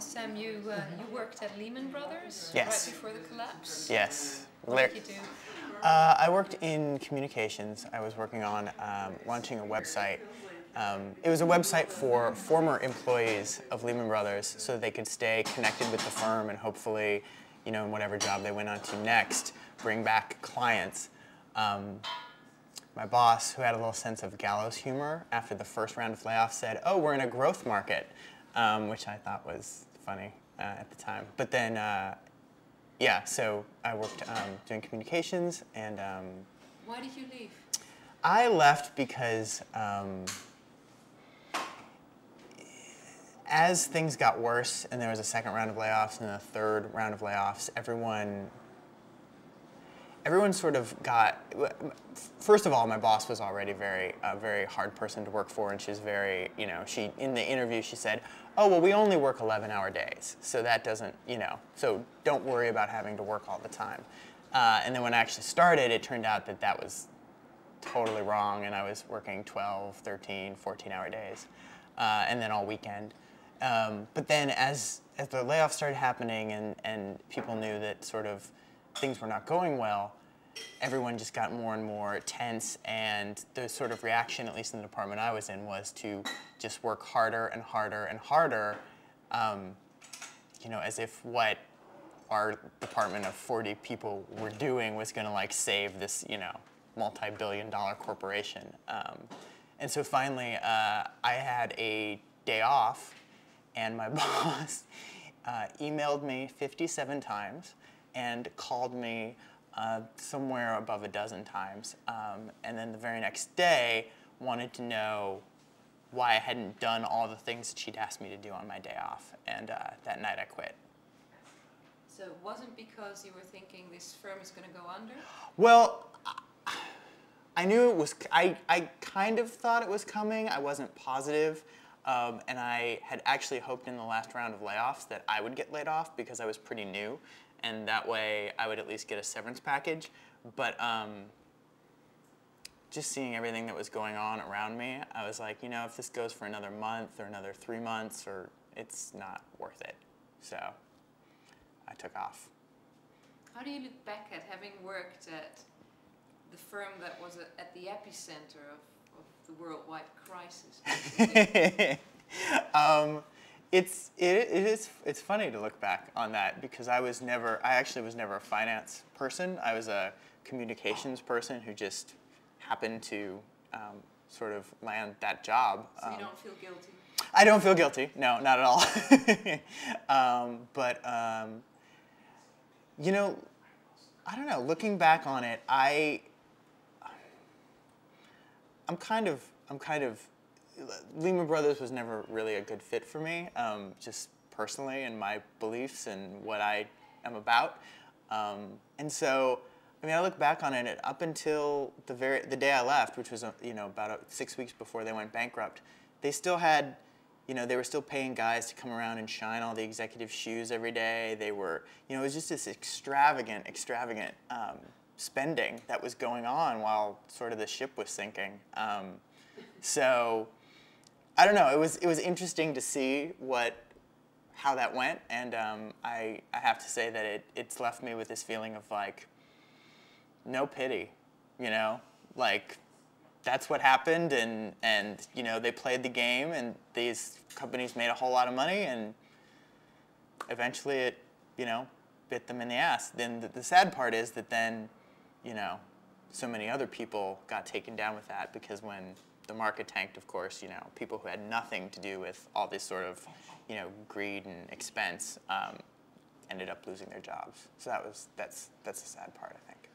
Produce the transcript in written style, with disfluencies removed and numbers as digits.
Sam, you worked at Lehman Brothers Yes. right before the collapse. Yes. What did you do? I worked in communications. I was working on launching a website. It was a website for former employees of Lehman Brothers so that they could stay connected with the firm and hopefully, in whatever job they went on to next, bring back clients. My boss, who had a little sense of gallows humor after the first round of layoffs, said, "Oh, we're in a growth market," which I thought was funny at the time. But then, yeah, so I worked doing communications, and Why did you leave? I left because as things got worse, and there was a second round of layoffs and a third round of layoffs, everyone sort of got. First of all, my boss was already a very hard person to work for, and she's very, she in the interview she said, "Oh, well, we only work 11-hour days, so that doesn't, so don't worry about having to work all the time." And then when I actually started, it turned out that that was totally wrong, and I was working 12, 13, 14-hour days, and then all weekend. But then as the layoffs started happening and people knew that sort of things were not going well, everyone just got more and more tense, and the sort of reaction, at least in the department I was in, was to just work harder and harder and harder, as if what our department of 40 people were doing was going to save this, multi-billion-dollar corporation. And so finally, I had a day off, and my boss emailed me 57 times and called me somewhere above a dozen times. And then the very next day wanted to know why I hadn't done all the things that she'd asked me to do on my day off. And that night I quit. So it wasn't because you were thinking this firm is going to go under? Well, I knew it was, I kind of thought it was coming. I wasn't positive. And I had actually hoped in the last round of layoffs that I would get laid off because I was pretty new. And that way I would at least get a severance package. But just seeing everything that was going on around me, I was like, if this goes for another month or another 3 months, it's not worth it. So I took off. How do you look back at having worked at the firm that was at the epicenter of the worldwide crisis? It's funny to look back on that because I actually was never a finance person. I was a communications person who just happened to sort of land that job. So you don't feel guilty? I don't feel guilty. No, not at all. But I don't know. Looking back on it, I'm kind of. Lehman Brothers was never really a good fit for me, just personally and my beliefs and what I am about. And so, I look back on it up until the day I left, which was about 6 weeks before they went bankrupt. They still had, they were still paying guys to come around and shine all the executive shoes every day. They were, it was just this extravagant spending that was going on while sort of the ship was sinking. So, I don't know. It was interesting to see how that went, and I have to say that it's left me with this feeling of no pity, that's what happened, and they played the game, and these companies made a whole lot of money, and eventually it bit them in the ass. Then the sad part is that then so many other people got taken down with that because when the market tanked, of course, people who had nothing to do with all this sort of, greed and expense ended up losing their jobs. So that's the sad part, I think.